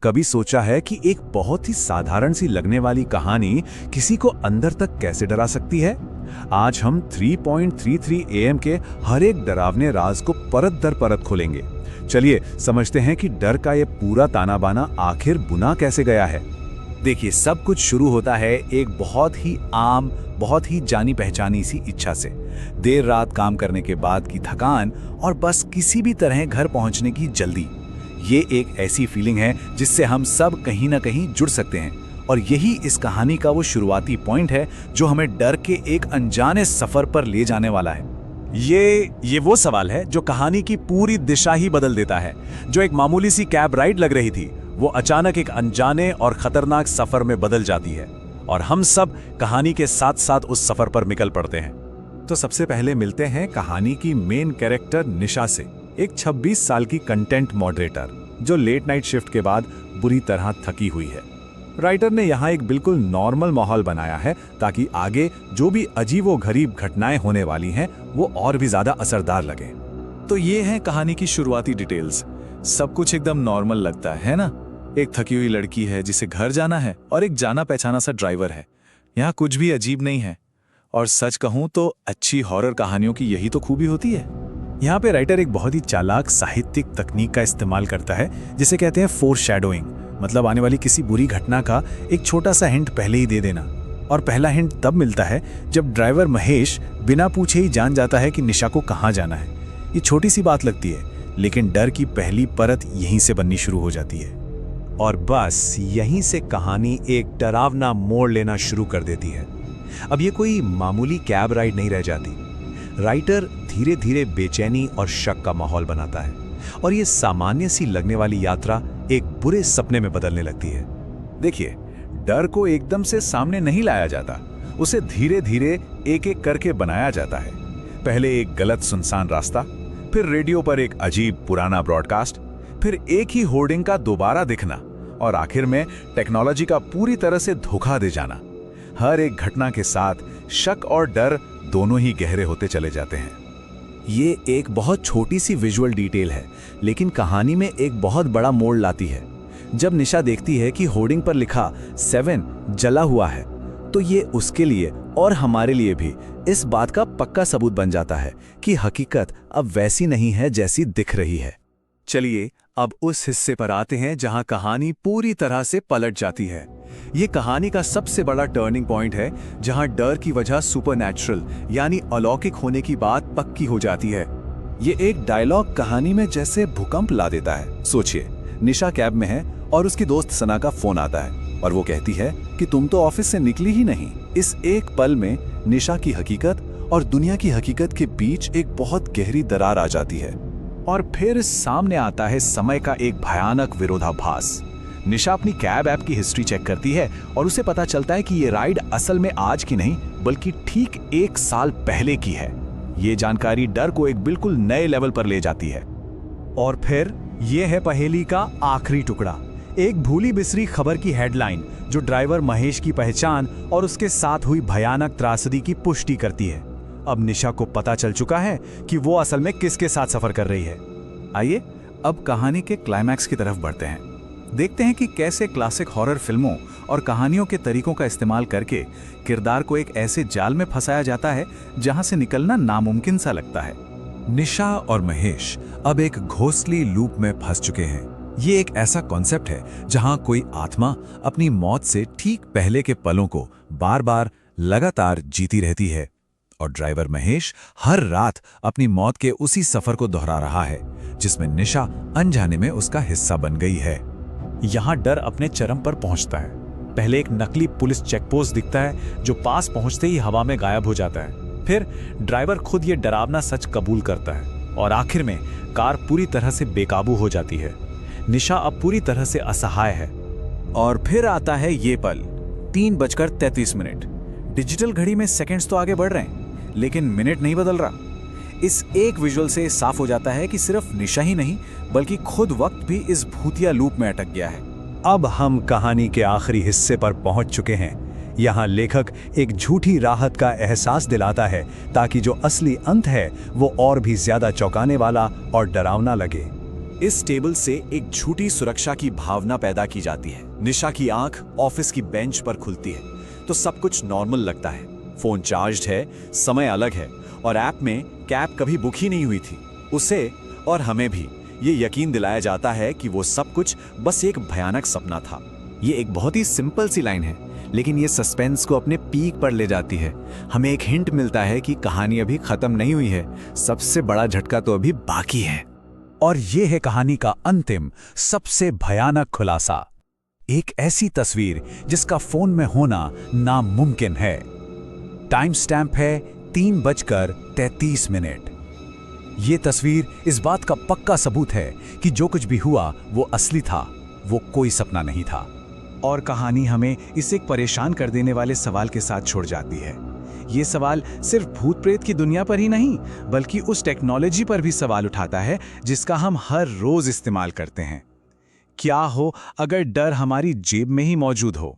कभी सोचा है कि एक बहुत ही साधारण सी लगने वाली कहानी किसी को अंदर तक कैसे डरा सकती है? आज हम 3.33 AM के हर एक डरावने राज को परत दर परत खोलेंगे। चलिए समझते हैं कि डर का ये पूरा ताना बाना आखिर बुना कैसे गया है। देखिए, सब कुछ शुरू होता है एक बहुत ही आम, बहुत ही जानी पहचानी सी इच्छा से। देर रात काम करने के बाद की थकान और बस किसी भी तरह घर पहुंचने की जल्दी। ये एक ऐसी फीलिंग है जिससे हम सब कहीं ना कहीं जुड़ सकते हैं, और यही इस कहानी का वो शुरुआती पॉइंट है जो हमें डर के एक अनजाने सफर पर ले जाने वाला है। ये वो सवाल है जो कहानी की पूरी दिशा ही बदल देता है। जो एक मामूली सी कैब राइड लग रही थी, वो अचानक एक अनजाने और खतरनाक सफर में बदल जाती है, और हम सब कहानी के साथ साथ उस सफर पर निकल पड़ते हैं। तो सबसे पहले मिलते हैं कहानी की मेन कैरेक्टर निशा से, एक 26 साल की कंटेंट मॉडरेटर जो लेट नाइट शिफ्ट के बाद बुरी तरह थकी हुई है। राइटर ने यहाँ एक बिल्कुल नॉर्मल माहौल बनाया है ताकि आगे जो भी अजीबोगरीब घटनाएं होने वाली हैं वो और भी ज्यादा असरदार लगे। तो ये है कहानी की शुरुआती डिटेल्स। सब कुछ एकदम नॉर्मल लगता है ना? एक थकी हुई लड़की है जिसे घर जाना है, और एक जाना पहचाना सा ड्राइवर है। यहाँ कुछ भी अजीब नहीं है, और सच कहूं तो अच्छी हॉरर कहानियों की यही तो खूबी होती है। यहाँ पे राइटर एक बहुत ही चालाक साहित्यिक तकनीक का इस्तेमाल करता है जिसे कहते हैं फोरशैडोइंग, मतलब आने वाली किसी बुरी घटना का एक छोटा सा हिंट पहले ही दे देना। और पहला हिंट तब मिलता है जब ड्राइवर महेश बिना पूछे ही जान जाता है कि निशा को कहाँ जाना है। ये छोटी सी बात लगती है, लेकिन डर की पहली परत यहीं से बननी शुरू हो जाती है, और बस यहीं से कहानी एक डरावना मोड़ लेना शुरू कर देती है। अब ये कोई मामूली कैब राइड नहीं रह जाती। राइटर धीरे धीरे बेचैनी और शक का माहौल बनाता है, और ये सामान्य सी लगने वाली यात्रा एक बुरे सपने में बदलने लगती है। देखिए, डर को एकदम से सामने नहीं लाया जाता, उसे धीरे धीरे एक एक करके बनाया जाता है। पहले एक गलत सुनसान रास्ता, फिर रेडियो पर एक अजीब पुराना ब्रॉडकास्ट, फिर एक ही होर्डिंग का दोबारा दिखना, और आखिर में टेक्नोलॉजी का पूरी तरह से धोखा दे जाना। हर एक घटना के साथ शक और डर दोनों ही गहरे होते चले जाते हैं। ये एक बहुत छोटी सी विजुअल डिटेल है, लेकिन कहानी में एक बहुत बड़ा मोड़ लाती है। जब निशा देखती है कि होर्डिंग पर लिखा 7 जला हुआ है, तो ये उसके लिए और हमारे लिए भी इस बात का पक्का सबूत बन जाता है कि हकीकत अब वैसी नहीं है जैसी दिख रही है। चलिए अब उस हिस्से पर आते हैं जहां कहानी पूरी तरह से पलट जाती है। ये कहानी का सबसे बड़ा टर्निंग पॉइंट है, जहां डर की वजह सुपरनैचुरल यानी अलौकिक होने की बात पक्की हो जाती है। ये एक डायलॉग कहानी में जैसे भूकंप ला देता है। सोचिए, निशा कैब में है और उसकी दोस्त सना का फोन आता है, और वो कहती है कि तुम तो ऑफिस से निकली ही नहीं। इस एक पल में निशा की हकीकत और दुनिया की हकीकत के बीच एक बहुत गहरी दरार आ जाती है, और फिर सामने आता है समय का एक भयानक विरोधाभास। निशा अपनी कैब ऐप की हिस्ट्री चेक करती है, और उसे पता चलता है कि ये राइड असल में आज की नहीं बल्कि ठीक 1 साल पहले की है। ये जानकारी डर को एक बिल्कुल नए लेवल पर ले जाती है। और फिर ये है पहेली का आखिरी टुकड़ा, एक भूली बिसरी खबर की हेडलाइन जो ड्राइवर महेश की पहचान और उसके साथ हुई भयानक त्रासदी की पुष्टि करती है। अब निशा को पता चल चुका है कि वो असल में किसके साथ सफर कर रही है। आइए अब कहानी के क्लाइमैक्स की तरफ बढ़ते हैं। देखते हैं कि कैसे क्लासिक हॉरर फिल्मों और कहानियों के तरीकों का इस्तेमाल करके किरदार को एक ऐसे जाल में फंसाया जाता है जहां से निकलना नामुमकिन सा लगता है। निशा और महेश अब एक घोंसली लूप में फंस चुके हैं। ये एक ऐसा कॉन्सेप्ट है जहां कोई आत्मा अपनी मौत से ठीक पहले के पलों को बार बार लगातार जीती रहती है, और ड्राइवर महेश हर रात अपनी मौत के उसी सफर को दोहरा रहा है जिसमें निशा अनजाने में उसका हिस्सा बन गई है। यहाँ डर अपने चरम पर पहुंचता है। पहले एक नकली पुलिस चेकपोस्ट दिखता है जो पास पहुंचते ही हवा में गायब हो जाता है। फिर ड्राइवर खुद ये डरावना सच कबूल करता है, और आखिर में कार पूरी तरह से बेकाबू हो जाती है। निशा अब पूरी तरह से असहाय है। और फिर आता है ये पल, 3:33। डिजिटल घड़ी में सेकंड्स तो आगे बढ़ रहे हैं, लेकिन मिनट नहीं बदल रहा। इस एक विजुअल से साफ हो जाता है कि सिर्फ निशा ही नहीं बल्कि खुद वक्त भी इस भूतिया लूप में अटक गया है। अब हम कहानी के आखिरी हिस्से पर पहुंच चुके हैं। यहाँ लेखक एक झूठी राहत का एहसास दिलाता है ताकि जो असली अंत है वो और भी ज्यादा चौंकाने वाला और डरावना लगे। इस टेबल से एक झूठी सुरक्षा की भावना पैदा की जाती है। निशा की आंख ऑफिस की बेंच पर खुलती है तो सब कुछ नॉर्मल लगता है। फोन चार्ज्ड है, समय अलग है और ऐप में कैब कभी बुक ही नहीं हुई थी। उसे और हमें भी ये यकीन दिलाया जाता है कि वो सब कुछ बस एक भयानक सपना था। ये एक बहुत ही सिंपल सी लाइन है, लेकिन ये सस्पेंस को अपने पीक पर ले जाती है। हमें एक हिंट मिलता है कि कहानी अभी खत्म नहीं हुई है, सबसे बड़ा झटका तो अभी बाकी है। और ये है कहानी का अंतिम सबसे भयानक खुलासा। एक ऐसी तस्वीर जिसका फोन में होना नामुमकिन है। टाइम स्टैंप है 3:33। ये तस्वीर इस बात का पक्का सबूत है कि जो कुछ भी हुआ वो असली था, वो कोई सपना नहीं था। और कहानी हमें इस एक परेशान कर देने वाले सवाल के साथ छोड़ जाती है। ये सवाल सिर्फ भूत प्रेत की दुनिया पर ही नहीं, बल्कि उस टेक्नोलॉजी पर भी सवाल उठाता है जिसका हम हर रोज इस्तेमाल करते हैं। क्या हो अगर डर हमारी जेब में ही मौजूद हो?